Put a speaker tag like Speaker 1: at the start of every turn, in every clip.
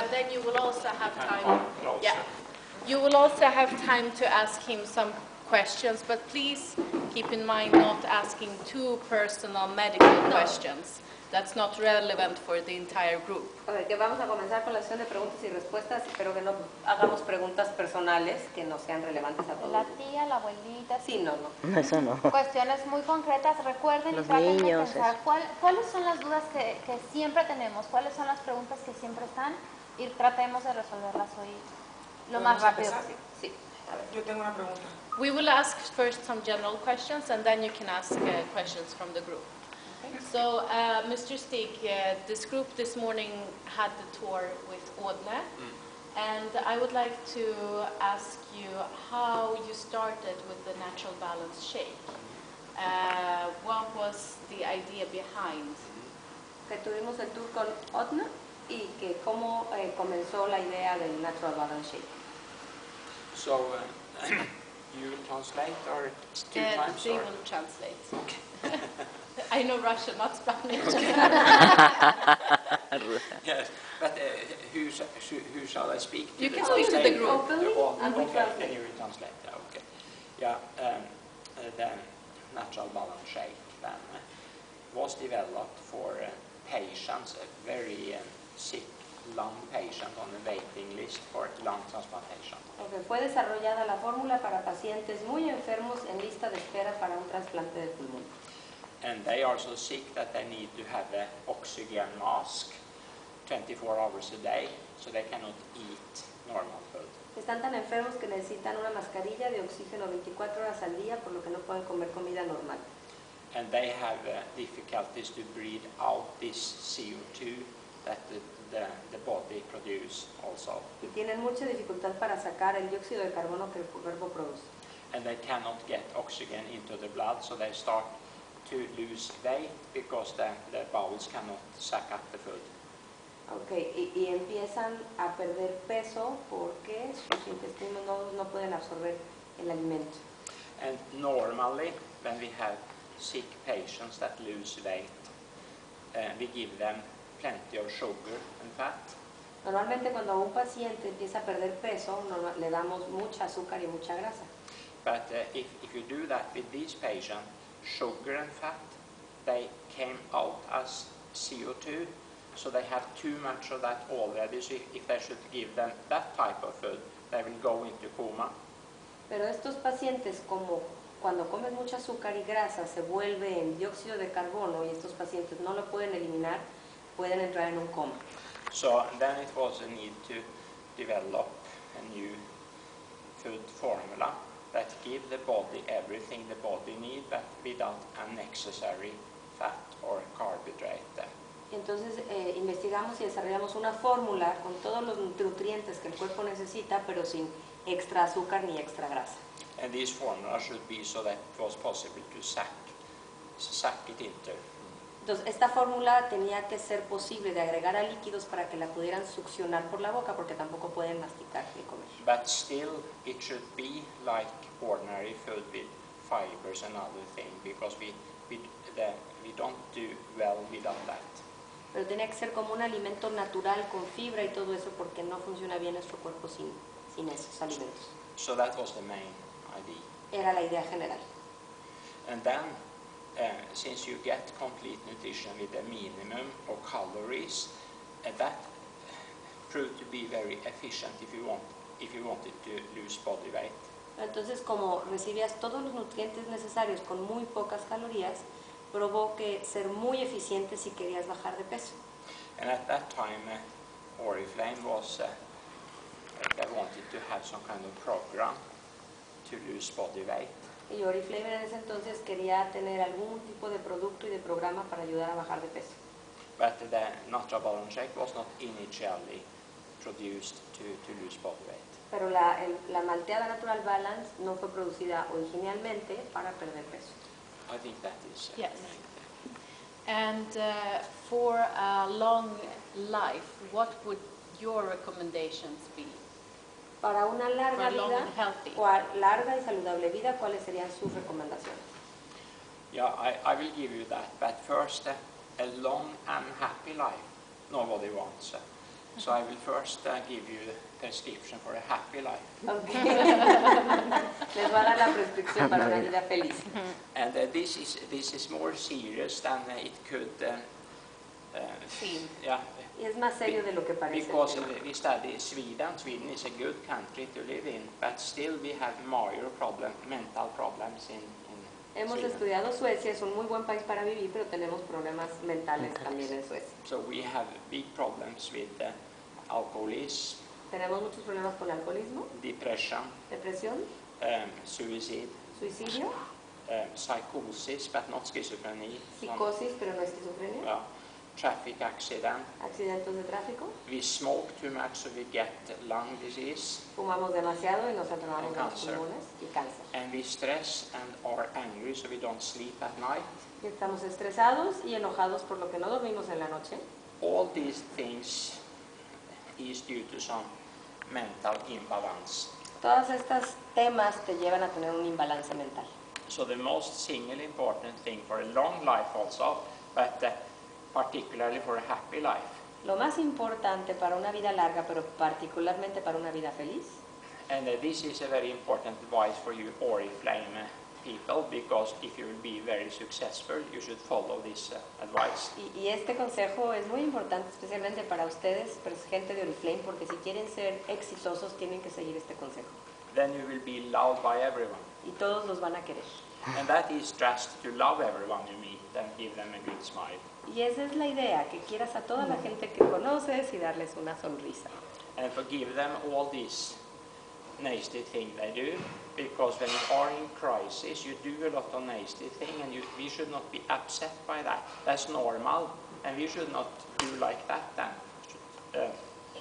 Speaker 1: and then you will also have time. Yeah, you will also have time to ask him some questions, but please keep in mind not asking too personal medical questions. That's not relevant for the entire group.
Speaker 2: Okay, que vamos a comenzar con la sesión de preguntas y respuestas, pero que no hagamos preguntas personales que no sean relevantes a todos.
Speaker 3: La tía, la abuelita.
Speaker 2: Sí, no.
Speaker 4: Eso no.
Speaker 3: Cuestiones muy concretas. Recuerden
Speaker 4: Los
Speaker 3: y traten
Speaker 4: niños,
Speaker 3: de pensar cuáles son las dudas que siempre tenemos, cuáles son las preguntas que siempre están y tratemos de resolverlas hoy lo más rápido posible.
Speaker 2: Sí.
Speaker 5: A ver, yo tengo una pregunta.
Speaker 1: We will ask first some general questions, and then you can ask questions from the group. So, Mr. Stig, this group this morning had the tour with Ådne, and I would like to ask you how you started with the Natural Balance Shake. What was the idea behind?
Speaker 2: Que tuvimos el tour con Ådne y que cómo comenzó la idea del Natural Balance Shake.
Speaker 6: So, you will translate or two times?
Speaker 1: They will translate.
Speaker 6: Okay.
Speaker 1: I know Russian, not Spanish.
Speaker 6: Yes, but who shall I speak to?
Speaker 1: You can speak to the group.
Speaker 2: Openly, and we
Speaker 6: Okay,
Speaker 2: translate.
Speaker 6: can you translate? Okay. Yeah, the Natural Balance Shake then was developed for patients, a very sick lung patient on the waiting list for lung transplantation.
Speaker 2: Okay, fue desarrollada la fórmula para pacientes muy enfermos en lista de espera para un trasplante de pulmón.
Speaker 6: And they are so sick that they need to have an oxygen mask 24 hours a day, so they cannot eat normal food.
Speaker 2: Están tan enfermos que necesitan una mascarilla de oxígeno 24 horas al día, por lo que no pueden comer comida normal.
Speaker 6: And they have difficulties to breathe out this CO2 that the body produces also.
Speaker 2: Y tienen mucha dificultad para sacar el dióxido de carbono que el cuerpo produce.
Speaker 6: And they cannot get oxygen into the blood, so they start to lose weight because the bowels cannot suck up the food.
Speaker 2: Okay, y empiezan a perder peso porque sus intestinos no pueden absorber el alimento.
Speaker 6: And normally, when we have sick patients that lose weight, we give them plenty of sugar and fat.
Speaker 2: Normalmente cuando un paciente empieza a perder peso, le damos mucha azúcar y mucha grasa.
Speaker 6: But if you do that with these patients, sugar and fat, they came out as CO2, so they have too much of that already. So if they should give them that type of food, they will go into coma.
Speaker 2: Pero estos pacientes, como cuando comen mucha azúcar y grasa, se vuelve en dióxido de carbono y estos pacientes no lo pueden eliminar, pueden entrar en un coma.
Speaker 6: So then it was a need to develop a new food formula that give the body everything the body needs, but without unnecessary fat or carbohydrate.
Speaker 2: Y entonces investigamos y desarrollamos una fórmula con todos los nutrientes que el cuerpo necesita, pero sin extra azúcar ni extra grasa.
Speaker 6: And this formula should be so that it was possible to suck it into.
Speaker 2: Entonces esta fórmula tenía que ser posible de agregar a líquidos para que la pudieran succionar por la boca, porque tampoco pueden masticar ni comer.
Speaker 6: But still, it should be like ordinary food with fibers and other things, because we don't do well without that.
Speaker 2: Pero tenía que ser como un alimento natural con fibra y todo eso, porque no funciona bien nuestro cuerpo sin esos alimentos.
Speaker 6: So that was the main idea.
Speaker 2: Era la idea general.
Speaker 6: And then, since you get complete nutrition with a minimum of calories, that proved to be very efficient if you wanted to lose body weight.
Speaker 2: Entonces, como recibías todos los nutrientes necesarios con muy pocas calorías, probó que ser muy eficiente si querías bajar de peso.
Speaker 6: And at that time, Oriflame was they wanted to have some kind of program to lose body weight.
Speaker 2: Y Oriflame en ese entonces quería tener algún tipo de producto y de programa para ayudar a bajar de peso.
Speaker 6: But the Natural Balance Shake was not initially produced to lose body weight.
Speaker 2: Pero la malteada Natural Balance no fue producida originalmente para perder peso.
Speaker 6: I think that is
Speaker 1: Yes. And for a long life, what would your recommendations be?
Speaker 2: Para una larga
Speaker 1: For a long
Speaker 2: vida,
Speaker 1: and healthy.
Speaker 2: larga y saludable vida, ¿cuáles serían sus recomendaciones?
Speaker 6: Yeah, I will give you that. But first, a long and happy life, nobody wants. So I will first give you the prescription for a happy life.
Speaker 2: Okay. Les va a dar la prescripción para una vida feliz.
Speaker 6: And this is more serious than it could.
Speaker 2: Sí.
Speaker 6: Yeah.
Speaker 2: Y es más serio de lo que parece.
Speaker 6: Because we study Sweden. Sweden is a good country to live in, but still we have major mental problems in
Speaker 2: Hemos
Speaker 6: Sweden.
Speaker 2: estudiado Suecia, es un muy buen país para vivir, pero tenemos problemas mentales también en Suecia.
Speaker 6: So we have big problems with alcoholism,
Speaker 2: Tenemos muchos problemas con alcoholismo,
Speaker 6: depression,
Speaker 2: depresión,
Speaker 6: suicide,
Speaker 2: suicidio,
Speaker 6: psychosis, but not schizophrenia.
Speaker 2: psicosis, pero no esquizofrenia,
Speaker 6: Well, traffic accident.
Speaker 2: accidentes de tráfico,
Speaker 6: We smoke too much, so we get lung disease,
Speaker 2: fumamos demasiado y nos enfermamos de los
Speaker 6: Cáncer.
Speaker 2: pulmones y cáncer.
Speaker 6: and we stress and are angry, so we don't sleep at night.
Speaker 2: Y estamos estresados y enojados por lo que no dormimos en la noche.
Speaker 6: All these things is due to some mental imbalance.
Speaker 2: Todas estas temas te llevan a tener un imbalance mental.
Speaker 6: So the most single important thing for a long life also, but particularly for a happy life,
Speaker 2: Lo más importante para una vida larga, pero particularmente para una vida feliz,
Speaker 6: and this is a very important advice for you Oriflame people, because if you will be very successful, you should follow this advice.
Speaker 2: y este consejo es muy importante especialmente para ustedes, gente de Oriflame, porque si quieren ser exitosos tienen que seguir este consejo.
Speaker 6: Then you will be loved by everyone.
Speaker 2: Y todos los van a querer.
Speaker 6: And that is just to love everyone you meet and give them a good smile.
Speaker 2: Y esa es la idea, que quieras a toda la gente que conoces y darles una sonrisa.
Speaker 6: And forgive them all this nasty thing they do, because when you are in crisis, you do a lot of nasty thing, and we should not be upset by that. That's normal, and we should not do like that then.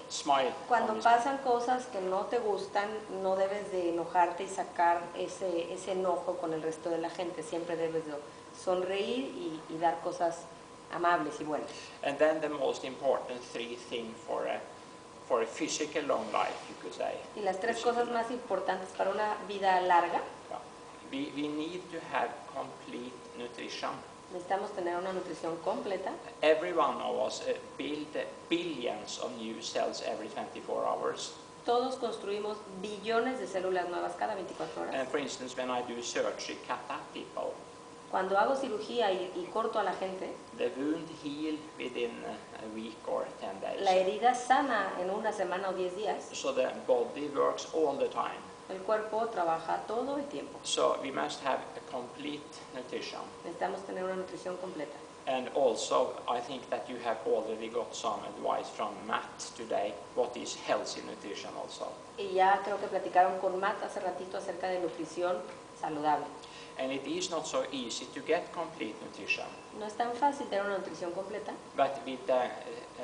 Speaker 6: Smile.
Speaker 2: Cuando
Speaker 6: always.
Speaker 2: pasan cosas que no te gustan, no debes de enojarte y sacar ese enojo con el resto de la gente. Siempre debes de sonreír y dar cosas amables y buenas.
Speaker 6: And then the most important three things for a physical long life, you could say.
Speaker 2: Y las tres cosas más importantes para una vida larga,
Speaker 6: We need to have complete nutrition.
Speaker 2: necesitamos tener una nutrición completa.
Speaker 6: Every one of us build billions of new cells every 24 hours.
Speaker 2: Todos construimos billones de células nuevas cada 24 horas.
Speaker 6: And for instance, when I do surgery, cut up people,
Speaker 2: Cuando hago cirugía y corto a la gente,
Speaker 6: the wound heal within a week or 10 days.
Speaker 2: la herida sana en una semana o 10 días.
Speaker 6: So the body works all the time.
Speaker 2: El cuerpo trabaja todo el tiempo.
Speaker 6: So we must have a complete nutrition.
Speaker 2: Necesitamos tener una nutrición completa.
Speaker 6: And also, I think that you have already got some advice from Matt today, what is healthy nutrition also.
Speaker 2: Y ya creo que platicaron con Matt hace ratito acerca de nutrición saludable.
Speaker 6: And it is not so easy to get complete nutrition,
Speaker 2: No es tan fácil tener una nutrición completa.
Speaker 6: but with the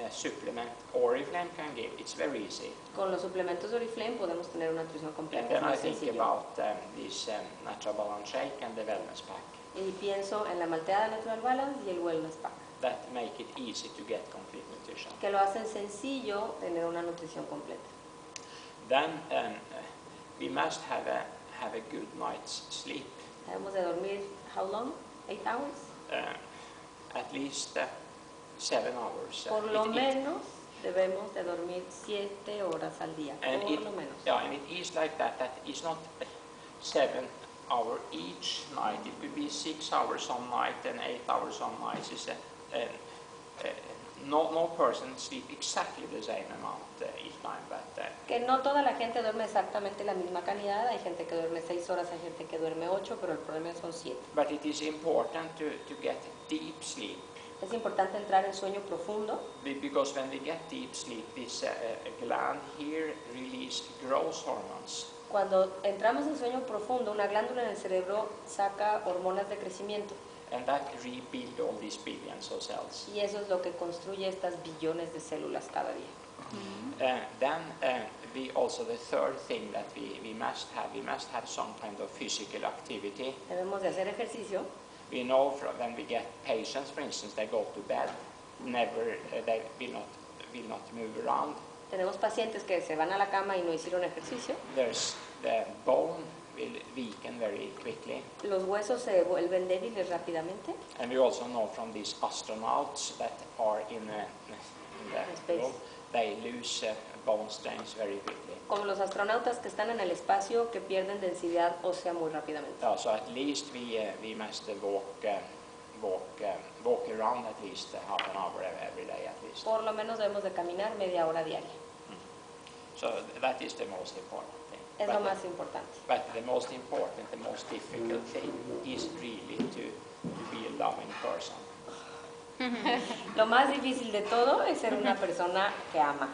Speaker 6: supplement Oriflame can give, it's very easy.
Speaker 2: Con los suplementos de Oriflame podemos tener una nutrición
Speaker 6: And
Speaker 2: completa. Es
Speaker 6: then I
Speaker 2: muy
Speaker 6: think
Speaker 2: sencillo.
Speaker 6: about this Natural Balance Shake and the Wellness Pack
Speaker 2: Y pienso en la malteada Natural Balance y el Wellness Pack,
Speaker 6: that make it easy to get complete nutrition.
Speaker 2: que lo hacen sencillo tener una nutrición completa.
Speaker 6: Then we must have a good night's sleep,
Speaker 2: Debemos de dormir, how long? 8 hours?
Speaker 6: at least 7 hours.
Speaker 2: Por lo menos debemos de dormir 7 horas al día,
Speaker 6: And
Speaker 2: por lo menos.
Speaker 6: yeah, and it is like that. That is not 7 hours each night. It could be 6 hours some night and 8 hours some nights. No person sleep exactly the same amount each time, but
Speaker 2: Que no toda la gente duerme exactamente la misma cantidad. Hay gente que duerme 6 horas, hay gente que duerme 8, pero el problema son 7.
Speaker 6: but it is important to get deep sleep,
Speaker 2: Es importante entrar en sueño profundo,
Speaker 6: because when we get deep sleep, this gland here release growth hormones.
Speaker 2: Cuando entramos en sueño profundo, una glándula en el cerebro saca hormonas de crecimiento
Speaker 6: And that rebuild all these billions of cells.
Speaker 2: y eso es lo que construye estas billones de células cada día.
Speaker 6: Then we also, the third thing that we must have some kind of physical activity.
Speaker 2: Debemos de hacer ejercicio.
Speaker 6: We know from when we get patients, for instance, they go to bed, never, they will not move around.
Speaker 2: Tenemos pacientes que se van a la cama y no hicieron ejercicio.
Speaker 6: There's the bone will weaken very quickly.
Speaker 2: Los huesos se vuelven débiles rápidamente.
Speaker 6: And we also know from these astronauts that are in the
Speaker 2: Space.
Speaker 6: room they lose bone strength very quickly.
Speaker 2: Como los astronautas que están en el espacio que pierden densidad ósea muy rápidamente.
Speaker 6: So at least we must walk around at least half an hour every day at least.
Speaker 2: Por lo menos debemos de caminar media hora diaria.
Speaker 6: So that is the most important thing.
Speaker 2: Es lo más importante.
Speaker 6: But the most important, the most difficult thing is really to be a loving person.
Speaker 2: Lo más difícil de todo es ser una persona que ama.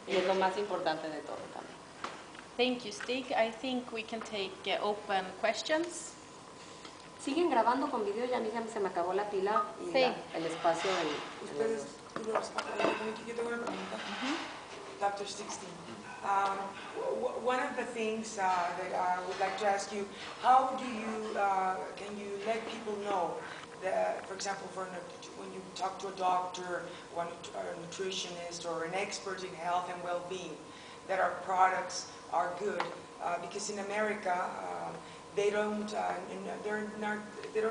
Speaker 2: Y es lo más importante de todo también.
Speaker 1: Thank you, Stig. I think we can take open questions.
Speaker 2: ¿Siguen grabando con video? Ya a mí ya se me acabó la pila y
Speaker 3: Sí.
Speaker 2: el espacio del...
Speaker 4: Ustedes, yo tengo una pregunta. Dr. Stig Steen. One of the things that I would like to ask you, how do you, can you let people know that, for example, when you talk to a doctor, or a nutritionist, or an expert in health and well-being, that our products are good? Because in America, they don't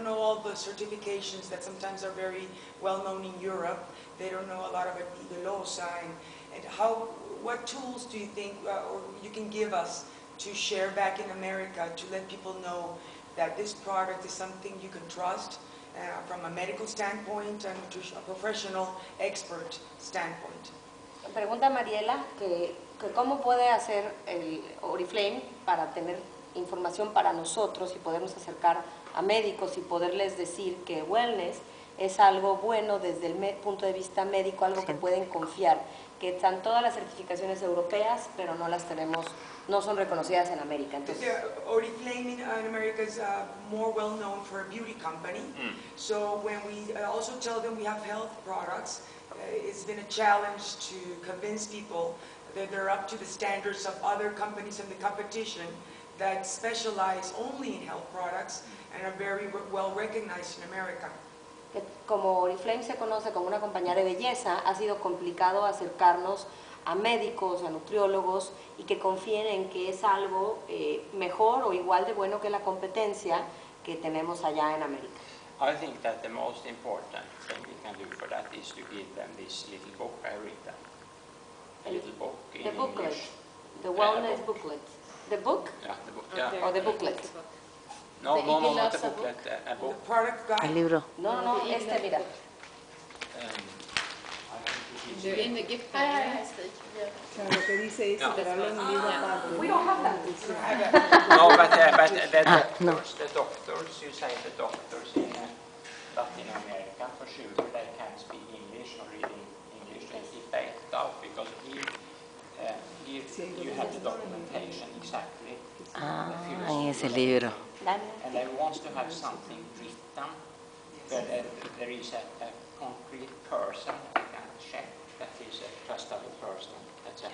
Speaker 4: know all the certifications that sometimes are very well known in Europe. They don't know a lot about Igelösa and what tools do you think or you can give us to share back in America to let people know that this product is something you can trust from a medical standpoint and a professional expert standpoint?
Speaker 2: Pregunta Mariela que cómo puede hacer el Oriflame para tener información para nosotros y podernos acercar a médicos y poderles decir que wellness es algo bueno desde el punto de vista médico, algo que pueden confiar, que están todas las certificaciones europeas, pero no las tenemos, no son reconocidas en América. Entonces,
Speaker 4: Oriflame in America is more well known for a beauty company. So when we also tell them we have health products, it's been a challenge to convince people that they're up to the standards of other companies in the competition that specialize only in health products and are very well recognized in America.
Speaker 2: que como Oriflame se conoce como una compañía de belleza, ha sido complicado acercarnos a médicos, a nutriólogos y que confíen en que es algo mejor o igual de bueno que la competencia que tenemos allá en América.
Speaker 6: I think that the most important thing we can do for that is to give them this little book I written. A little book in
Speaker 2: The booklet,
Speaker 6: English.
Speaker 2: the wellness booklet. The book
Speaker 6: Yeah, the book. Yeah.
Speaker 2: or the booklet?
Speaker 6: No,
Speaker 1: The
Speaker 6: not a
Speaker 1: Igelösa
Speaker 6: booklet, a
Speaker 4: The
Speaker 6: book.
Speaker 4: product guide.
Speaker 5: El libro.
Speaker 2: No, este mira.
Speaker 6: I think it is-
Speaker 1: In the gift bag.
Speaker 7: O sea, lo que dice es
Speaker 6: No.
Speaker 7: separarlo en un libro aparte.
Speaker 2: We don't have that.
Speaker 6: No, but
Speaker 5: no.
Speaker 6: the doctors, you say the doctors in Latin America, for sure, they can speak English or read English if they doubt, because here you have the documentation exactly.
Speaker 5: Ah, en ese libro.
Speaker 6: And they want to have something written where there is a concrete person they can check that is a trustable person, etc.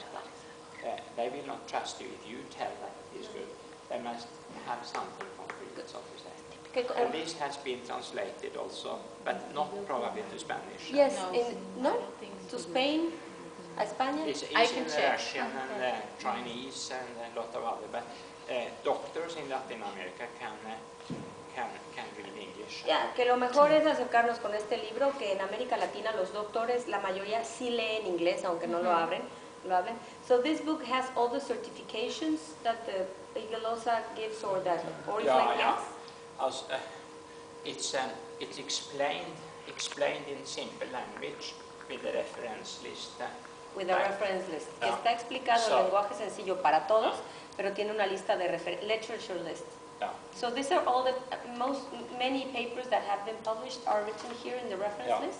Speaker 6: They will not trust you if you tell them it is good. They must have something concrete, so to say. And this has been translated also, but not probably to Spanish.
Speaker 2: Yes,
Speaker 1: No,
Speaker 2: no,
Speaker 1: I don't think
Speaker 2: to
Speaker 1: so.
Speaker 2: Spain, a España.
Speaker 6: It's
Speaker 1: I can
Speaker 6: in
Speaker 1: check.
Speaker 6: Russian and Chinese and a lot of other, but doctors in Latin America can read English.
Speaker 2: Ya, que lo mejor es acercarnos con este libro, que en América Latina los doctores, la mayoría sí leen inglés, aunque no lo hablen. So this book has all the certifications that the Igelösa gives or that Oriflame has.
Speaker 6: As, it's explained in simple language with a reference list.
Speaker 2: With a reference list.
Speaker 6: Yeah.
Speaker 2: Está explicado en lenguaje sencillo para todos, pero tiene una lista de literature list.
Speaker 6: Yeah.
Speaker 2: So these are all the many papers that have been published are written here in the reference
Speaker 6: Yeah.
Speaker 2: list.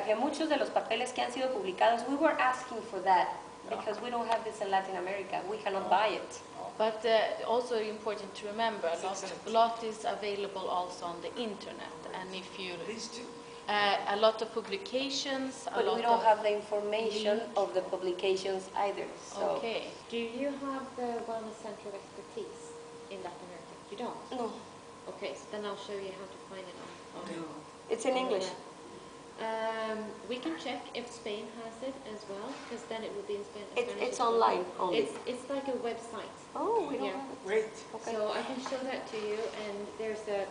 Speaker 2: Que muchos de los papeles que han sido publicados, we were asking for that because we don't have this in Latin America. We cannot buy it.
Speaker 1: But also important to remember, a lot is available also on the internet, and if you
Speaker 4: These two.
Speaker 1: a lot of publications, a
Speaker 2: But
Speaker 1: lot
Speaker 2: we don't
Speaker 1: of
Speaker 2: have the information of the publications either. So
Speaker 1: okay.
Speaker 3: Do you have the Wellness Center of Expertise in Latin America? You don't?
Speaker 2: no,
Speaker 3: Okay, so then I'll show you how to find it on
Speaker 2: it's in English.
Speaker 3: We can check if Spain has it as well, because then it will be in Spanish.
Speaker 2: It's
Speaker 3: as well.
Speaker 2: online only.
Speaker 3: It's like a website.
Speaker 2: Oh, we don't
Speaker 3: Yeah.
Speaker 2: have it.
Speaker 4: Great.
Speaker 2: Okay.
Speaker 3: So I can show that to you, and there's a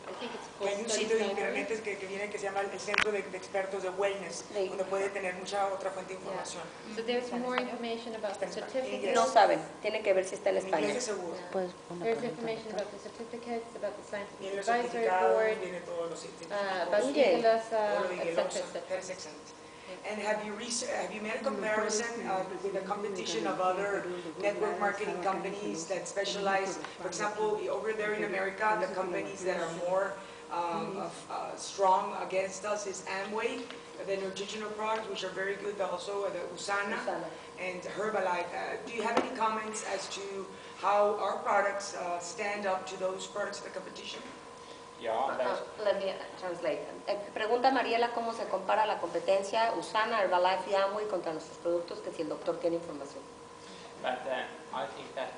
Speaker 1: I think it's called
Speaker 4: Hay un
Speaker 1: Studies
Speaker 4: sitio de
Speaker 1: Library.
Speaker 4: internet que viene que se llama el Centro de Expertos de Wellness,
Speaker 2: Sí.
Speaker 4: donde puede tener mucha otra fuente de información.
Speaker 1: So there's more information about the certificates.
Speaker 2: No saben, tienen que ver si está en
Speaker 4: En inglés
Speaker 2: España.
Speaker 4: es seguro.
Speaker 5: Pues una
Speaker 1: There's
Speaker 5: pregunta,
Speaker 1: information
Speaker 5: doctor.
Speaker 1: about the certificates, about the scientific
Speaker 4: Viene los
Speaker 1: advisory
Speaker 4: certificados,
Speaker 1: board,
Speaker 4: viene todos los sitios.
Speaker 1: about
Speaker 2: Mire.
Speaker 1: Igelösa,
Speaker 4: Todo lo de
Speaker 1: etc.
Speaker 4: Igelösa.
Speaker 1: etc.
Speaker 4: That's excellent. And have you made a comparison with the competition of other network marketing companies that specialize, for example, over there in America, the companies that are more strong against us is Amway, the nutritional products, which are very good, also the Usana and Herbalife. Do you have any comments as to how our products stand up to those products of the competition?
Speaker 6: Yeah, that's,
Speaker 2: Let me translate. Pregunta Mariela cómo se compara la competencia Usana, Herbalife y Amway contra nuestros productos, que si el doctor tiene información.
Speaker 6: but I think that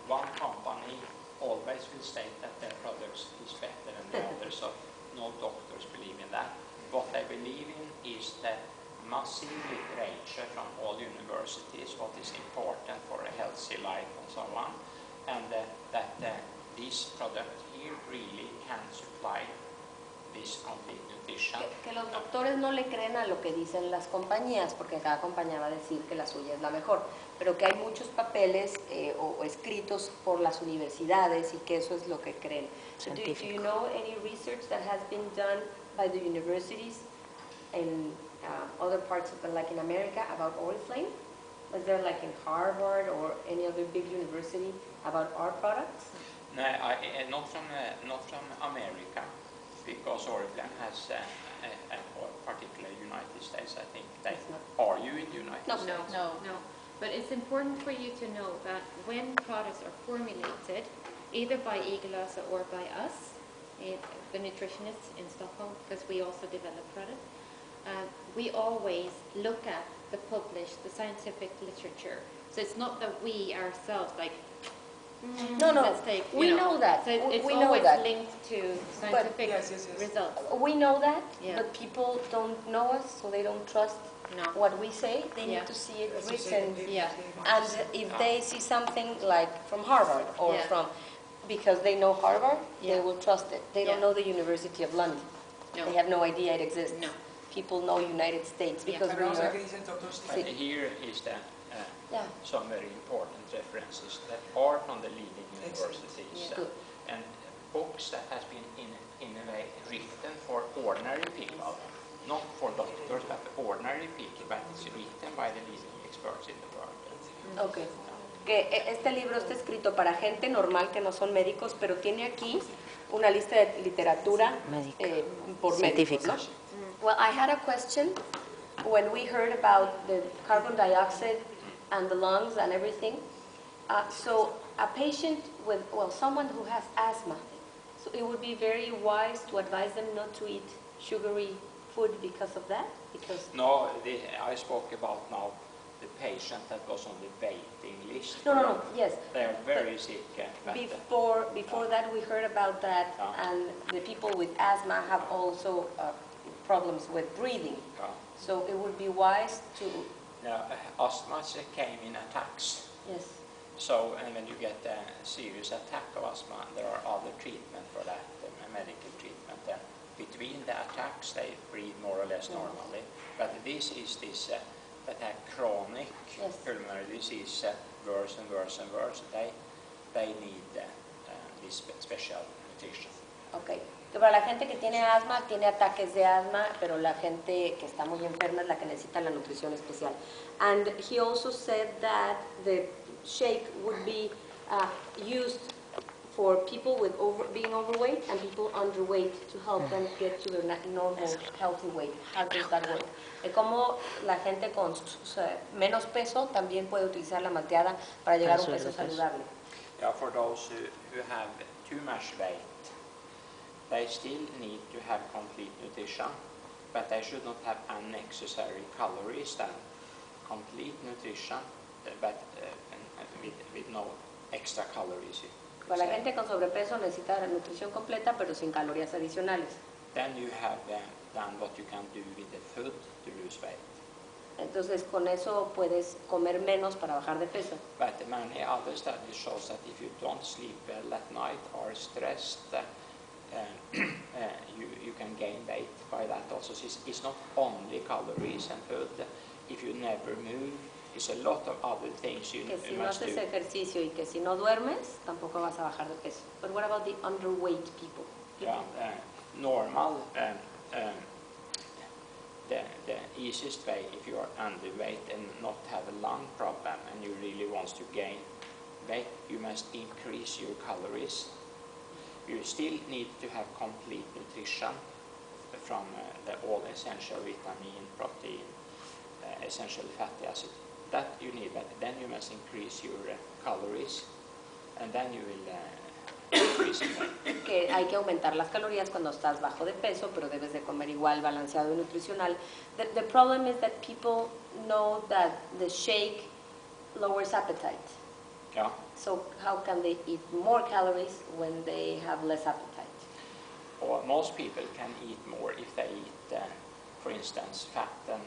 Speaker 6: one company always will state that their products is better than the others, so no doctors believe in that. What they believe in is that massive literature from all universities, what is important for a healthy life and so on, and that this product here really can supply this complete nutrition.
Speaker 2: Que los doctores no le creen a lo que dicen las compañías, porque cada compañía va a decir que la suya es la mejor, pero que hay muchos papeles o escritos por las universidades y que eso es lo que creen. So do you know any research that has been done by the universities in other parts of like in America about Oriflame? Was there like in Harvard or any other big university about our products?
Speaker 6: No, not from America, because Oriflame has, or particularly United States, I think. Are you in the United
Speaker 2: No.
Speaker 6: States?
Speaker 1: No. But it's important for you to know that when products are formulated, either by Igelösa or by us, the nutritionists in Stockholm, because we also develop product, we always look at the published, the scientific literature. So it's not that we ourselves, like,
Speaker 2: No,
Speaker 1: let's take,
Speaker 2: we know that.
Speaker 1: So it's
Speaker 2: We know
Speaker 1: always
Speaker 2: that.
Speaker 1: linked to scientific
Speaker 4: Yes.
Speaker 1: results.
Speaker 2: We know that,
Speaker 1: Yeah.
Speaker 2: but people don't know us, so they don't trust
Speaker 1: No.
Speaker 2: what we say. They
Speaker 1: Yeah.
Speaker 2: need to see it
Speaker 4: As you say,
Speaker 2: written.
Speaker 1: Yeah.
Speaker 2: And if they see something like from Harvard or
Speaker 1: Yeah.
Speaker 2: from, because they know Harvard, they
Speaker 1: Yeah.
Speaker 2: will trust it. They don't
Speaker 1: Yeah.
Speaker 2: know the University of London.
Speaker 1: No.
Speaker 2: They have no idea it exists.
Speaker 1: No.
Speaker 2: People know United States
Speaker 1: Yeah.
Speaker 2: because we
Speaker 4: Vamos a ver
Speaker 2: know.
Speaker 4: qué dice el Dr.
Speaker 6: But
Speaker 4: Steen.
Speaker 6: here is
Speaker 2: Yeah.
Speaker 6: some very important references that are from the leading universities.
Speaker 1: Yeah.
Speaker 2: Good.
Speaker 6: And books that has been in a way written for ordinary people, not for doctors, but ordinary people, but it's written by the leading experts in the world.
Speaker 2: Okay. Que este libro está escrito para gente normal que no son médicos, pero tiene aquí una lista de literatura por médicos, ¿no? Well, I had a question when we heard about the carbon dioxide and the lungs and everything. So a patient with, well, someone who has asthma, so it would be very wise to advise them not to eat sugary food because of that? Because
Speaker 6: No, I spoke about now the patient that was on the waiting list.
Speaker 2: No, yes.
Speaker 6: They are very sick. But,
Speaker 2: Before that, we heard about that, and the people with asthma have also problems with breathing. So it would be wise to,
Speaker 6: asthma came in attacks.
Speaker 2: yes,
Speaker 6: So and when you get a serious attack of asthma, there are other treatment for that, medical treatment. And between the attacks, they breathe more or less normally. But this is that have chronic
Speaker 2: Yes.
Speaker 6: pulmonary disease, worse and worse and worse. They need this special nutrition.
Speaker 2: ok. Que para la gente que tiene asma, tiene ataques de asma, pero la gente que está muy enferma es la que necesita la nutrición especial. And he also said that the shake would be used for people with being overweight and people underweight to help them get to their normal healthy weight. How does that work? Cómo la gente con menos peso también puede utilizar la malteada para llegar a un peso saludable.
Speaker 6: Yeah, for those who have too much weight, they still need to have complete nutrition, but they should not have unnecessary calories then. Complete nutrition, but with no extra calories.
Speaker 2: Para la gente con sobrepeso necesita la nutrición completa, pero sin calorías adicionales.
Speaker 6: Then you have done what you can do with the food to lose weight.
Speaker 2: Entonces, con eso puedes comer menos para bajar de peso.
Speaker 6: But many other studies shows that if you don't sleep well at night, are stressed, you can gain weight by that also. So it's not only calories and food. If you never move, it's a lot of other things you
Speaker 2: Que si no
Speaker 6: must
Speaker 2: haces
Speaker 6: do.
Speaker 2: ejercicio y que si no duermes, tampoco vas a bajar de peso. But what about the underweight people?
Speaker 6: Yeah, normal. The easiest way, if you are underweight and not have a lung problem and you really want to gain weight, you must increase your calories. You still need to have complete nutrition from all essential vitamin, protein, essential fatty acid. That you need, but then you must increase your calories, and then you will increase your weight.
Speaker 2: Que hay que aumentar las calorías cuando estás bajo de peso, pero debes de comer igual, balanceado y nutricional. The problem is that people know that the shake lowers appetite.
Speaker 6: Yeah.
Speaker 2: So how can they eat more calories when they have less appetite?
Speaker 6: Or most people can eat more if they eat, for instance, fat and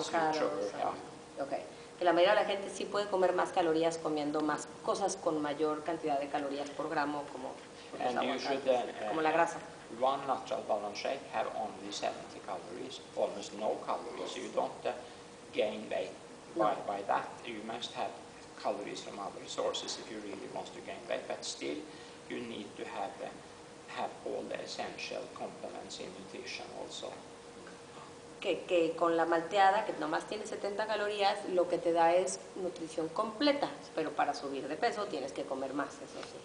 Speaker 6: sweet
Speaker 2: Avocados.
Speaker 6: sugar. Yeah.
Speaker 2: Okay. Que la mayoría de la gente sí puede comer más calorías comiendo más cosas con mayor cantidad de calorías por gramo, como los
Speaker 6: And you
Speaker 2: aguacates,
Speaker 6: should,
Speaker 2: como la grasa.
Speaker 6: one natural balance shake have only 70 calories, almost no calories. You don't gain weight by that. You must have calories from other sources if you really want to gain weight, but still you need to have all the essential components in nutrition also.
Speaker 2: Que con la malteada, que nomás tiene 70 calorías, lo que te da es nutrición completa, pero para subir de peso tienes que comer más, eso sí.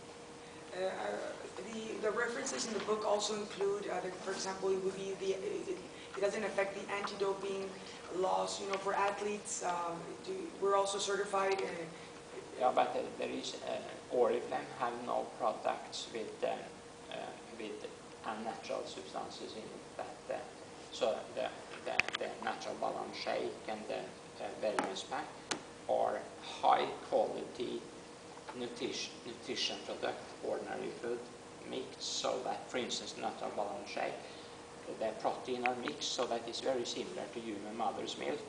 Speaker 4: The references in the book also include, for example, it would be it doesn't affect the anti-doping laws. You know, for athletes, we're also certified.
Speaker 6: Yeah, but there is Oriflame have no products with unnatural substances in that. So the natural balance shake and the wellness pack are high quality nutrition product, ordinary food mixed so that, for instance, natural balance shake, the protein are mixed so that it's very similar to human mother's milk.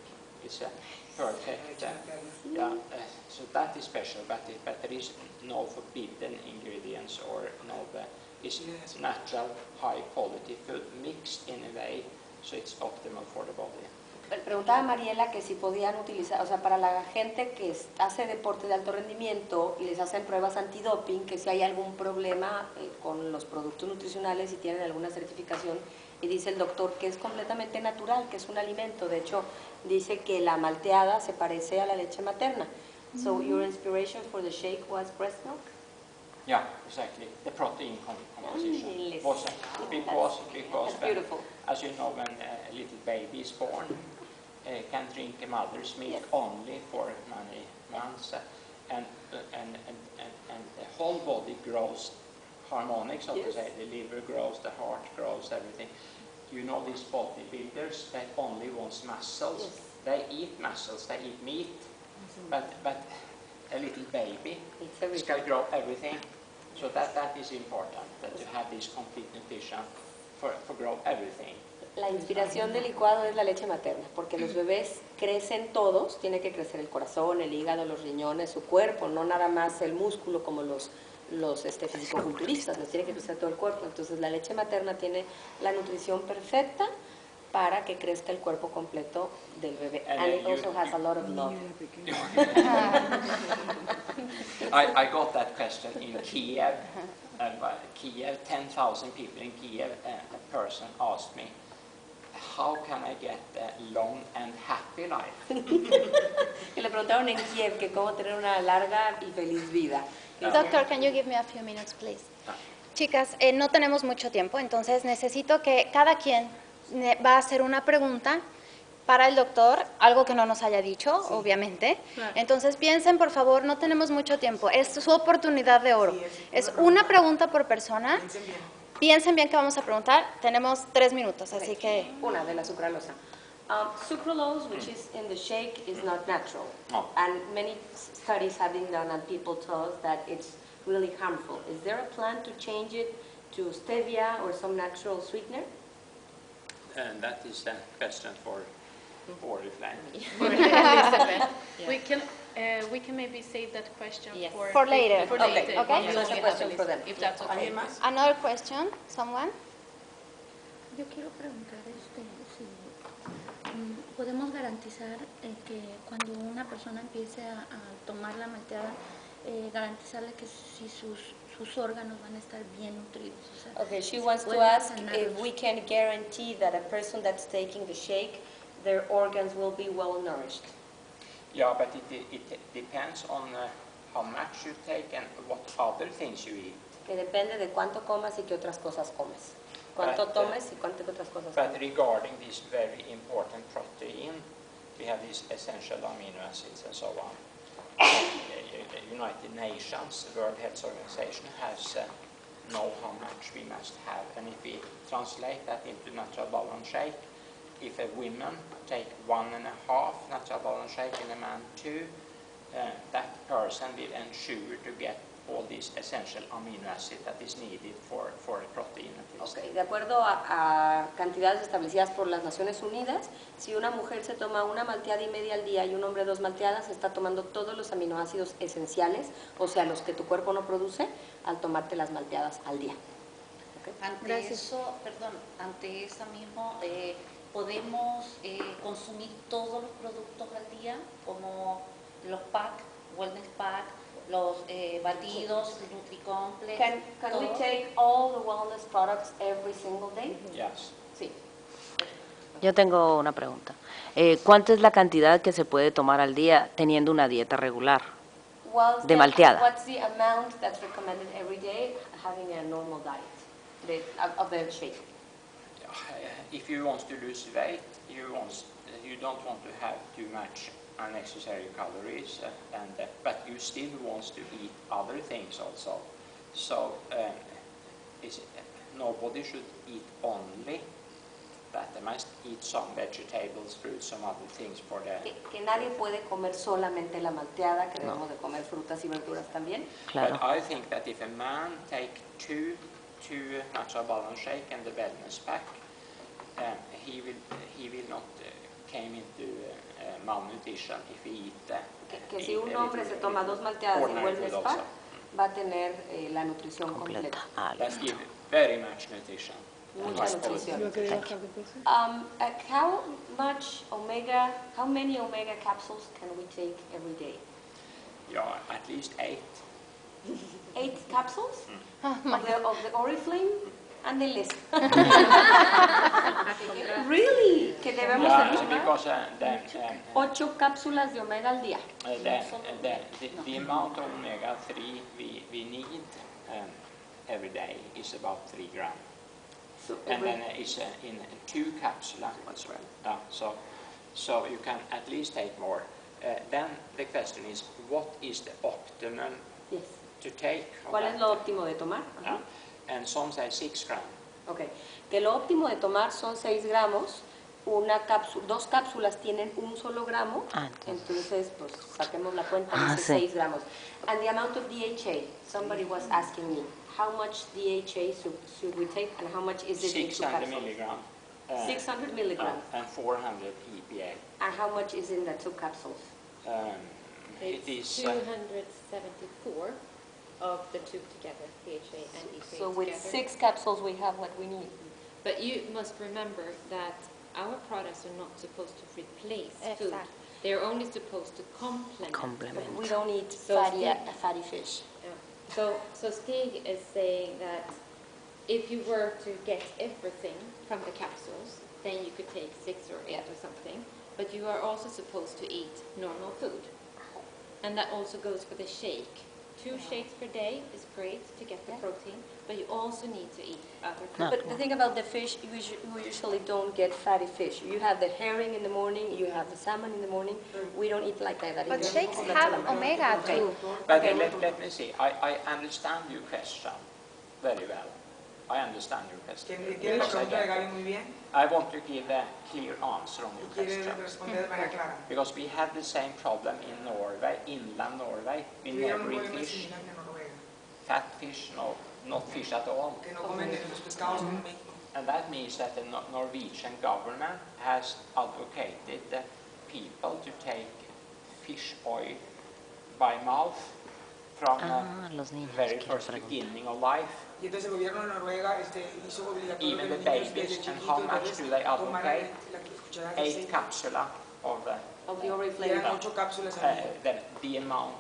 Speaker 6: It's a perfect, so that is special, but there is no forbidden ingredients or no, it's natural, high quality food mixed in a way so it's optimal for the body.
Speaker 2: Preguntaba Mariela que si podían utilizar, o sea, para la gente que hace deporte de alto rendimiento y les hacen pruebas antidoping, que si hay algún problema con los productos nutricionales y tienen alguna certificación, y dice el doctor que es completamente natural, que es un alimento. De hecho, dice que la malteada se parece a la leche materna. So your inspiration for the shake was breast milk?
Speaker 6: Yeah, exactly. The protein composition
Speaker 2: Yes.
Speaker 6: was because
Speaker 2: That's
Speaker 6: when,
Speaker 2: beautiful.
Speaker 6: as you know, when a little baby is born, can drink a mother's milk only for many months, and the whole body grows harmonic, so to say. The liver grows, the heart grows, everything. You know these bodybuilders that only want muscles.
Speaker 2: Yes.
Speaker 6: They eat muscles, they eat meat, but a little baby can grow everything. So that is important, that you have this complete nutrition for grow everything.
Speaker 2: La inspiración del licuado es la leche materna, porque los bebés crecen todos, tiene que crecer el corazón, el hígado, los riñones, su cuerpo, no nada más el músculo como los fisicoculturistas, les tiene que crecer todo el cuerpo. Entonces la leche materna tiene la nutrición perfecta para que crezca el cuerpo completo del bebé. And it also has a lot of love.
Speaker 6: I got that question in Kiev. Kiev, 10,000 people in Kiev, a person asked me, how can I get a long and happy life?
Speaker 2: Que le preguntaron en Kiev que cómo tener una larga y feliz vida.
Speaker 3: Doctor, can you give me a few minutes, please? Chicas, no tenemos mucho tiempo, entonces necesito que cada quien va a hacer una pregunta para el doctor, algo que no nos haya dicho, obviamente. Entonces piensen, por favor, no tenemos mucho tiempo, es su oportunidad de oro. Es una pregunta por persona. Piensen bien que vamos a preguntar, tenemos 3 minutos, así que...
Speaker 2: Una de la sucralosa. Sucralose, which is in the shake, is not natural.
Speaker 6: No.
Speaker 2: And many studies have been done and people tell us that it's really harmful. Is there a plan to change it to stevia or some natural sweetener?
Speaker 6: And that is a question for Oriflame.
Speaker 1: Elizabeth, we can maybe save that question
Speaker 3: Yes.
Speaker 1: for
Speaker 3: For later.
Speaker 1: For
Speaker 2: Okay,
Speaker 1: later.
Speaker 3: okay.
Speaker 1: when you
Speaker 2: So it's a
Speaker 1: only have
Speaker 2: question
Speaker 1: the
Speaker 2: for
Speaker 1: list,
Speaker 2: them.
Speaker 1: if that's okay.
Speaker 4: ¿Alguien más?
Speaker 3: Another question, someone?
Speaker 8: Yo quiero preguntar si podemos garantizar que cuando una persona empiece a tomar la malteada, garantizarle que si sus órganos van a estar bien nutridos. O sea,
Speaker 2: Okay, she
Speaker 8: si
Speaker 2: wants to
Speaker 8: pueden
Speaker 2: ask if
Speaker 8: sanarlos.
Speaker 2: we can guarantee that a person that's taking the shake, their organs will be well nourished.
Speaker 6: Yeah, but it depends on how much you take and what other things you eat.
Speaker 2: Que depende de cuánto comas y qué otras cosas comes. Cuánto
Speaker 6: But,
Speaker 2: tomes y cuántas otras cosas
Speaker 6: But
Speaker 2: comes.
Speaker 6: regarding this very important protein, we have these essential amino acids and so on. The United Nations, the World Health Organization, has know how much we must have. And if we translate that into natural balance shake, if a woman take 1.5 natural balance shake and a man 2, that person will ensure to get all these essential amino acids that is needed for a protein at least.
Speaker 2: Okay, de acuerdo a cantidades establecidas por las Naciones Unidas, si una mujer se toma una malteada y media al día y un hombre 2 malteadas, está tomando todos los aminoácidos esenciales, o sea, los que tu cuerpo no produce, al tomarte las malteadas al día. Okay.
Speaker 9: Ante
Speaker 8: Gracias.
Speaker 9: eso, perdón, ante eso mismo, podemos consumir todos los productos al día, como los pack, wellness pack, los batidos, NutriComplex.
Speaker 2: Can we
Speaker 9: todo.
Speaker 2: take all the wellness products every single day?
Speaker 6: Yes.
Speaker 2: Sí.
Speaker 5: Yo tengo una pregunta. ¿Cuánto es la cantidad que se puede tomar al día teniendo una dieta regular? De malteada.
Speaker 2: What's the amount that's recommended every day having a normal diet of the shake?
Speaker 6: If you want to lose weight, you don't want to have too much unnecessary calories, but you still want to eat other things also. So nobody should eat only that. They must eat some vegetables, fruits, some other things for the...
Speaker 2: Que nadie puede comer solamente la malteada, que debemos de comer frutas y verduras también.
Speaker 5: Claro.
Speaker 6: But I think that if a man take two natural balance shake and the wellness pack, he will not came into malnutrition if he eat.
Speaker 2: Que si un hombre se toma 2 malteadas y wellness pack, va a tener la nutrición completa.
Speaker 6: That gives very much nutrition.
Speaker 2: Mucha nutrición.
Speaker 7: ¿Lo quería bajar de peso?
Speaker 2: How many omega capsules can we take every day?
Speaker 6: Yeah, at least 8.
Speaker 2: 8 capsules of the Oriflame? Andeles. Really? Que debemos de tomar
Speaker 6: because
Speaker 2: 8 cápsulas de omega al día.
Speaker 6: the amount of omega-3 we need every day is about 3 grams. And then it's in 2 capsules as well. So you can at least take more. Then the question is, what is the optimum
Speaker 2: Yes.
Speaker 6: to take?
Speaker 2: ¿Cuál es lo óptimo de tomar?
Speaker 6: And some say 6 grams.
Speaker 2: Okay. Que lo óptimo de tomar son 6 gramos. 2 cápsulas tienen un solo gramo. Entonces, pues saquemos la cuenta, dice 6 gramos. And the amount of DHA, somebody was asking me, how much DHA should we take and how much is it in 2
Speaker 6: 600
Speaker 2: capsules?
Speaker 6: milligrams.
Speaker 2: 600 milligrams.
Speaker 6: And 400 EPA.
Speaker 2: And how much is in the 2 capsules?
Speaker 6: It is
Speaker 10: 274 of the 2 together, DHA and EPA
Speaker 2: So with
Speaker 10: together.
Speaker 2: 6 capsules we have what we need.
Speaker 10: But you must remember that our products are not supposed to replace food.
Speaker 3: Exactly.
Speaker 10: They're only supposed to complement.
Speaker 2: We don't eat
Speaker 10: So
Speaker 2: fatty fish.
Speaker 10: Yeah. So Stig is saying that if you were to get everything from the capsules, then you could take 6 or 8 or something. But you are also supposed to eat normal food. And that also goes for the shake. 2 shakes per day is great to get the protein, but you also need to eat other food.
Speaker 2: But the thing about the fish, we usually don't get fatty fish. You have the herring in the morning, you have the salmon in the morning. We don't eat like that.
Speaker 3: But shakes have omega too.
Speaker 6: But let me see. I understand your question very well. I understand your question.
Speaker 4: ¿Quiere la pregunta de Gaby muy bien?
Speaker 6: I want to give a clear answer on your
Speaker 4: ¿Quiere
Speaker 6: question.
Speaker 4: responder de manera clara?
Speaker 6: Because we had the same problem in Norway, inland Norway. We
Speaker 4: Tuvieron
Speaker 6: never
Speaker 4: un
Speaker 6: eat
Speaker 4: problema
Speaker 6: fish,
Speaker 4: similar en Noruega,
Speaker 6: fat fish, no, not fish at all.
Speaker 4: que no comen los pescados como en México.
Speaker 6: And that means that the Norwegian government has advocated the people to take fish oil by mouth from
Speaker 5: los niños,
Speaker 6: very
Speaker 5: quiero
Speaker 6: first
Speaker 5: preguntar.
Speaker 6: beginning of life.
Speaker 4: Y entonces el gobierno de Noruega hizo obligatorio
Speaker 6: Even
Speaker 4: que
Speaker 6: the
Speaker 4: los niños
Speaker 6: babies,
Speaker 4: desde
Speaker 6: and how
Speaker 4: chiquitos
Speaker 6: much do they
Speaker 4: tomaran
Speaker 6: advocate?
Speaker 4: la cucharada de
Speaker 6: 8
Speaker 4: aceite.
Speaker 6: capsula of
Speaker 2: Of the Oriflame.
Speaker 4: Y eran 8 cápsulas al día.
Speaker 6: the amount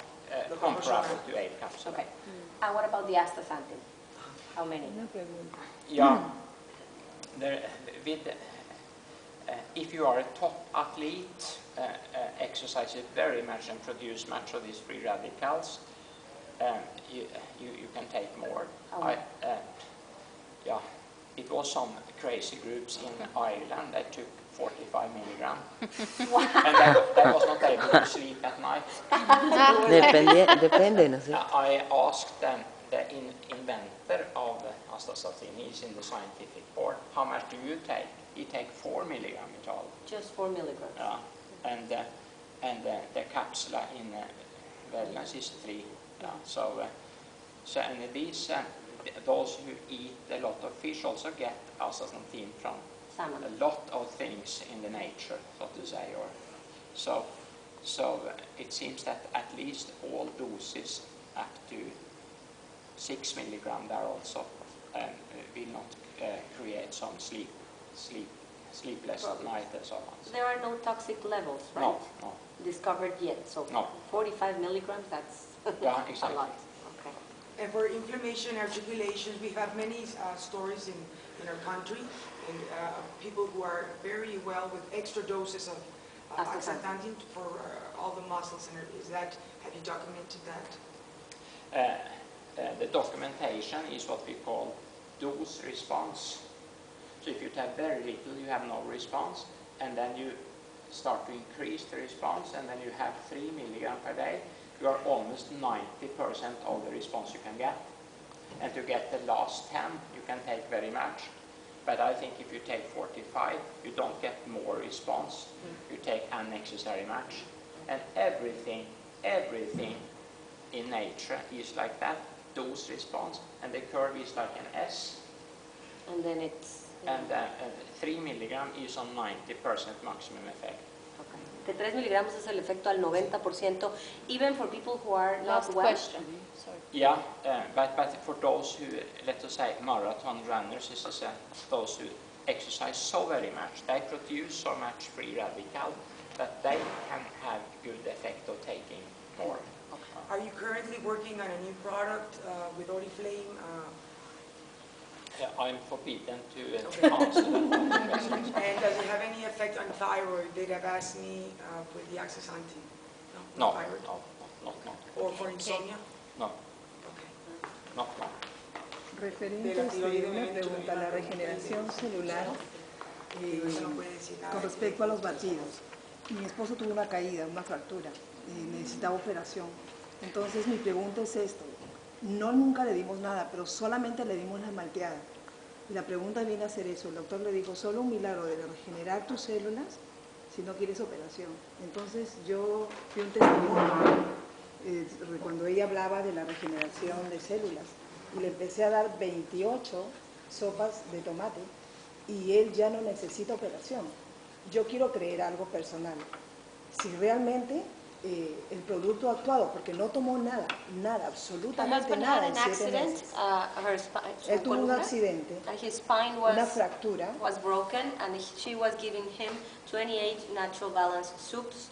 Speaker 4: Lo
Speaker 6: comparable
Speaker 4: proporcional.
Speaker 6: to 8 capsula.
Speaker 2: Okay. And what about the astaxanthin? How many?
Speaker 7: Una pregunta.
Speaker 6: Yeah, if you are a top athlete, exercises very much and produce much of these free radicals, you can take more. Yeah, it was some crazy groups in Ireland that took 45 milligram, and I was not able to sleep at night.
Speaker 5: Depende, ¿no es cierto?
Speaker 6: I asked them, the inventor of astaxanthin, he's in the scientific board, how much do you take? He takes 4 milligram in all.
Speaker 2: Just 4 milligrams.
Speaker 6: And the capsule in wellness is 3. So and these those who eat a lot of fish also get astaxanthin from
Speaker 2: Salmon.
Speaker 6: a lot of things in the nature, so to say. Or so it seems that at least all doses up to 6 milligram there also will not create some sleepless at night and so on.
Speaker 2: There are no toxic levels, right?
Speaker 6: No.
Speaker 2: Discovered yet. So
Speaker 6: No.
Speaker 2: 45 milligrams, that's
Speaker 6: Yeah, exactly.
Speaker 2: a lot. Okay.
Speaker 4: And for inflammation, articulations, we have many stories in our country, and people who are very well with extra doses of astaxanthin for all the muscles. And have you documented that?
Speaker 6: The documentation is what we call dose response. So if you take very little, you have no response, and then you start to increase the response, and then you have 3 milligram per day, you are almost 90% of the response you can get. And to get the last 10, you can take very much. But I think if you take 45, you don't get more response. You take unnecessary much. And everything in nature is like that, dose response, and the curve is like an S.
Speaker 2: And then it's...
Speaker 6: And 3 milligram is on 90% maximum effect.
Speaker 2: Okay. Que 3 miligramos es el efecto al 90%, even for people who are not
Speaker 1: Last
Speaker 2: well.
Speaker 1: question. Sorry.
Speaker 6: Yeah, but for those who, let us say, marathon runners, this is those who exercise so very much, they produce so much free radical that they can have good effect of taking more.
Speaker 4: Are you currently working on a new product with Oriflame?
Speaker 6: I'm forbidden to answer that question.
Speaker 4: And does it have any effect on thyroid? They have asked me with the astaxanthin.
Speaker 6: No,
Speaker 4: Thyroid?
Speaker 6: no.
Speaker 4: Or for insomnia?
Speaker 6: No,
Speaker 4: Okay.
Speaker 6: no.
Speaker 7: Referente a una pregunta, la regeneración celular con respecto a los batidos. Mi esposo tuvo una caída, una fractura, necesitaba operación. Entonces mi pregunta es esto, no nunca le dimos nada, pero solamente le dimos la malteada. Y la pregunta viene a ser eso, el doctor le dijo, solo un milagro de regenerar tus células si no quieres operación. Entonces yo fui un testimonio cuando ella hablaba de la regeneración de células y le empecé a dar 28 sopas de tomate y él ya no necesita operación. Yo quiero creer algo personal. Si realmente el producto ha actuado, porque no tomó nada, absolutamente nada en 7 meses. Él tuvo un accidente,
Speaker 2: and his spine
Speaker 7: una fractura.
Speaker 2: was broken, and she was giving him 28 natural balance soups,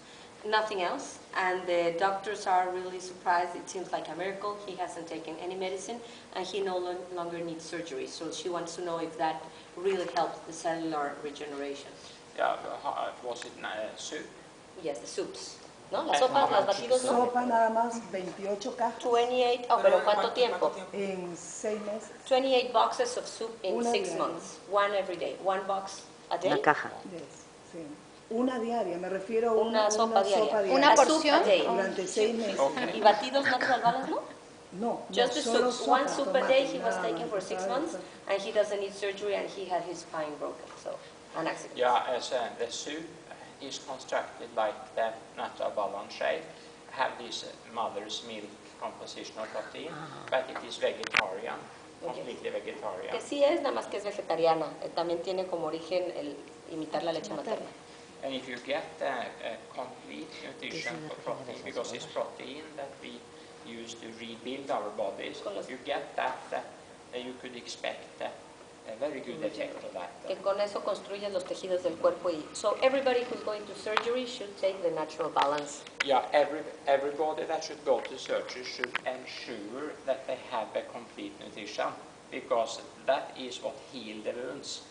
Speaker 2: nothing else. And the doctors are really surprised. It seems like a miracle. He hasn't taken any medicine, and he no longer needs surgery. So she wants to know if that really helps the cellular regeneration.
Speaker 6: Yeah, was it soup?
Speaker 2: Yes, the soups. ¿No? Las sopas, los batidos, ¿no?
Speaker 7: Sopa nada más, 28 cajas.
Speaker 2: 28, pero ¿cuánto tiempo?
Speaker 7: En 6 meses.
Speaker 2: 28 boxes of soup in
Speaker 7: Una
Speaker 2: 6
Speaker 7: diaria.
Speaker 2: months. One every day. 1 box a day.
Speaker 5: Una caja.
Speaker 7: Yes, sí. Una diaria, me refiero a
Speaker 2: Una sopa diaria.
Speaker 3: ¿Una
Speaker 2: A soup
Speaker 3: porción?
Speaker 2: a day.
Speaker 7: Durante 6 meses.
Speaker 6: Okay.
Speaker 2: ¿Y batidos natural balance, no?
Speaker 7: No,
Speaker 2: Just the
Speaker 7: solo
Speaker 2: soups.
Speaker 7: sopa,
Speaker 2: One soup a
Speaker 7: tomate,
Speaker 2: day he was
Speaker 7: nada
Speaker 2: taking
Speaker 7: más,
Speaker 2: for 6
Speaker 7: ¿sabes?
Speaker 2: months, and he doesn't need surgery, and he had his spine broken. So, an accident.
Speaker 6: Yeah, as the soup is constructed like the natural balance shake, have this mother's milk composition of protein, but it is vegetarian, completely vegetarian.
Speaker 2: Que sí es, nada más que es vegetariana. También tiene como origen el imitar la leche materna.
Speaker 6: And if you get a complete nutrition for protein, because it's protein that we use to rebuild our bodies, if you get that, you could expect a very good effect of that.
Speaker 2: Que con eso construyes los tejidos del cuerpo. So everybody who's going to surgery should take the natural balance.
Speaker 6: Yeah, everybody that should go to surgery should ensure that they have a complete nutrition, because that is what heals the wounds.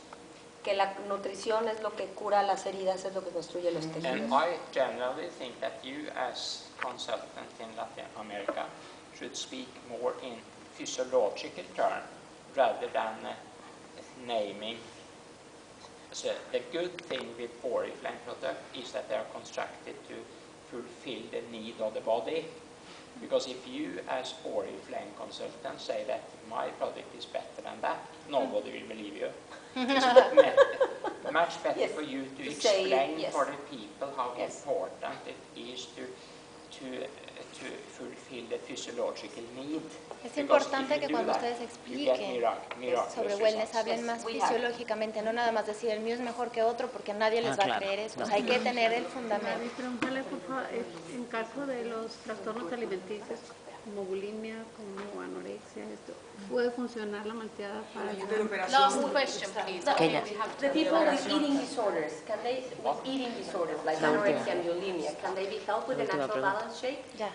Speaker 2: Que la nutrición es lo que cura las heridas, es lo que construye los tejidos.
Speaker 6: And I generally think that you as consultant in Latin America should speak more in physiological terms rather than naming. So the good thing with Oriflame product is that they are constructed to fulfill the need of the body. Because if you as Oriflame consultant say that my product is better than that, nobody will believe you. It's much better for you to explain for the people how important it is to fulfill the physiological need.
Speaker 3: Es importante que cuando ustedes expliquen sobre wellness hablen más fisiológicamente, no nada más decir el mío es mejor que otro porque nadie les va a creer eso. O sea, hay que tener el fundamento.
Speaker 11: Preguntarle, por favor, en caso de los trastornos alimenticios, como bulimia, como anorexia, ¿puede funcionar la malteada para ayudar?
Speaker 1: Last question, please.
Speaker 2: The people with eating disorders, can they, with eating disorders like anorexia and bulimia, can they be helped with the natural balance shake?
Speaker 3: Yeah.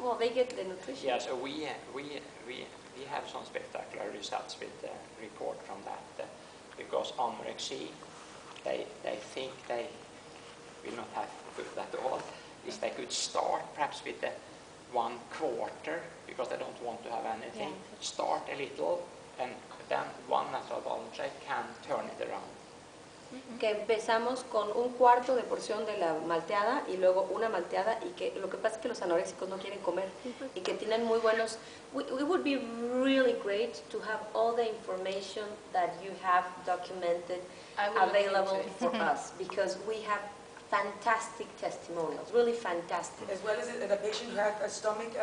Speaker 2: Well, they get the nutrition.
Speaker 6: Yeah, so we have some spectacular results with the report from that, because anorexia, they think they will not have food at all. Is they could start perhaps with the 1/4 because they don't want to have anything. Start a little, and then one natural balance shake can turn it around.
Speaker 2: Que empezamos con 1/4 de porción de la malteada y luego una malteada, y que lo que pasa es que los anoréxicos no quieren comer y que tienen muy buenos. It would be really great to have all the information that you have documented available for us, because we have fantastic testimonials, really fantastic.
Speaker 4: As well as the patient who had a stomach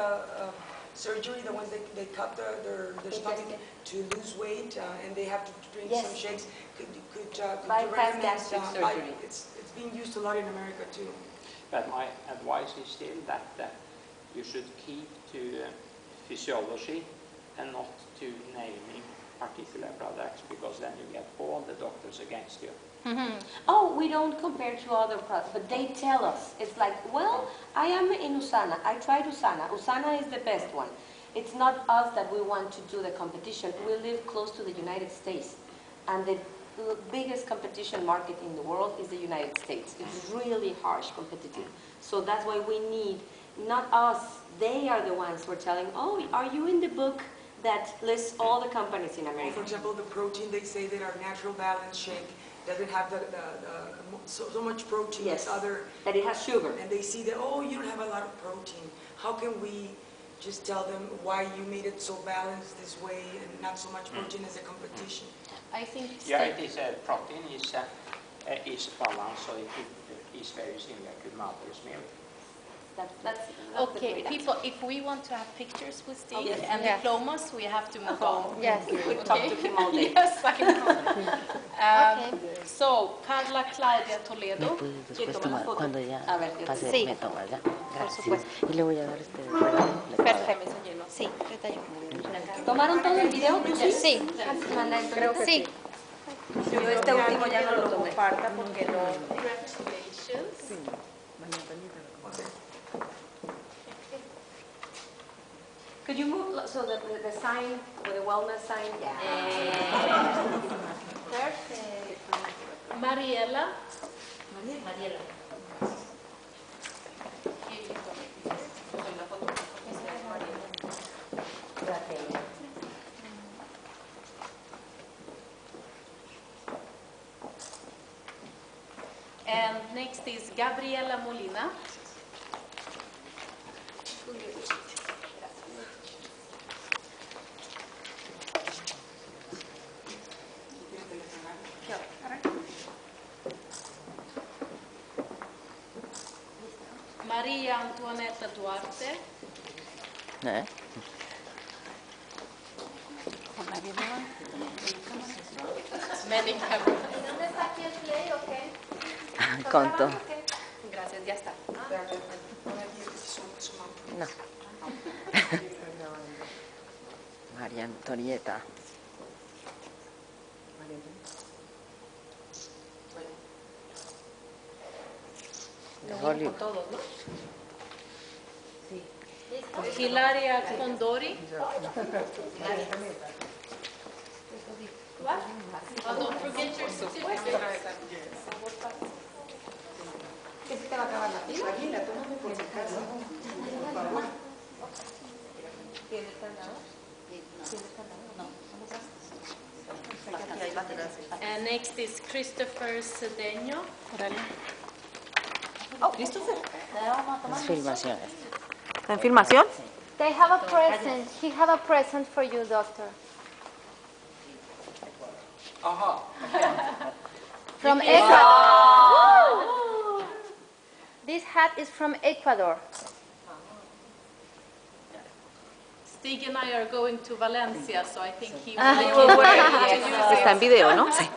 Speaker 4: surgery, the ones they cut their stomach to lose weight, and they have to drink some shakes. Could
Speaker 2: bypass
Speaker 4: recommend
Speaker 2: gastric surgery.
Speaker 4: It's being used a lot in America too.
Speaker 6: But my advice is still that you should keep to physiology and not to naming particular products, because then you get all the doctors against you.
Speaker 2: Oh, we don't compare to other products, but they tell us. It's like, well, I am in Usana. I tried Usana. Usana is the best one. It's not us that we want to do the competition. We live close to the United States, and the biggest competition market in the world is the United States. It's really harsh competitive. So that's why we need, not us, they are the ones who are telling, oh, are you in the book that lists all the companies in America?
Speaker 4: For example, the protein, they say that our natural balance shake doesn't have so much protein as other.
Speaker 2: That it has sugar.
Speaker 4: And they see that, oh, you don't have a lot of protein. How can we just tell them why you made it so balanced this way and not so much protein as a competition?
Speaker 1: I think
Speaker 6: it is protein is balanced, so it is very similar to mother's milk.
Speaker 2: That's
Speaker 1: okay, people, if we want to have pictures with Stig and diplomas, we have to move on.
Speaker 2: Yes, we talk to him all day.
Speaker 1: Yes, I know. So, Carla Claudia Toledo.
Speaker 5: Después tomar, cuando ya pase,
Speaker 3: Sí.
Speaker 5: me tomas ya.
Speaker 3: Por
Speaker 5: Gracias.
Speaker 3: supuesto.
Speaker 5: Y le voy a dar
Speaker 3: Perfecto. Sí, ahorita yo.
Speaker 2: ¿Tomaron todo el video? ¿Tú sí?
Speaker 3: Sí.
Speaker 2: Creo que sí. Yo este último ya no lo tomé.
Speaker 1: Porque no. Congratulations.
Speaker 2: Could you move so that the sign, with the wellness sign?
Speaker 1: Perfect. Mariela.
Speaker 2: Mariela.
Speaker 1: And next is Gabriela Molina. María Antoineta Duarte. Many cameras.
Speaker 3: ¿Dónde está aquí el play o qué?
Speaker 5: Con todo.
Speaker 2: Gracias, ya está.
Speaker 5: No. María Antonieta.
Speaker 2: Con todos, ¿no?
Speaker 1: Hilaria Condori. Don't forget your certificate.
Speaker 2: ¿Qué se te va a acabar la pila? Imagina, tómame por si acaso. Por favor. ¿Tienes candado? ¿Tienes candado? No, no.
Speaker 1: And next is Christopher Cedeño.
Speaker 2: Oh, Christopher.
Speaker 5: Las filmaciones.
Speaker 2: ¿Está en filmación?
Speaker 3: They have a present. He have a present for you, doctor.
Speaker 6: Aha.
Speaker 3: From Ecuador. This hat is from Ecuador.
Speaker 1: Stig and I are going to Valencia, so I think he
Speaker 2: Está
Speaker 1: will
Speaker 2: en video, ¿no? Sí.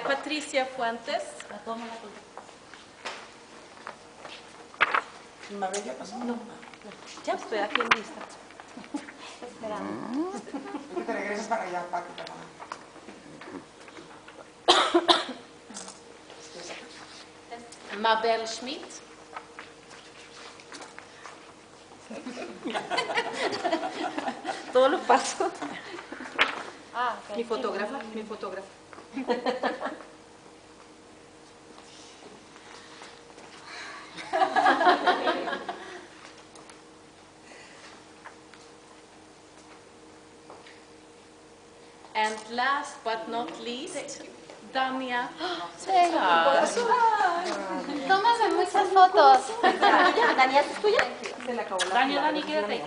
Speaker 1: Patricia Fuentes.
Speaker 4: Mabel, pasó? No.
Speaker 2: Ya estoy aquí en lista.
Speaker 4: Esperando. Que te regresas para allá, Pati, perdón.
Speaker 1: Mabel Schmidt.
Speaker 2: Todos los pasos.
Speaker 3: Okay.
Speaker 2: Mi fotógrafa, mi fotógrafa.
Speaker 1: And last but not least, Dania.
Speaker 3: Tómame muchas fotos.
Speaker 2: Daniel, ¿es tuya?
Speaker 10: Dani, quédate.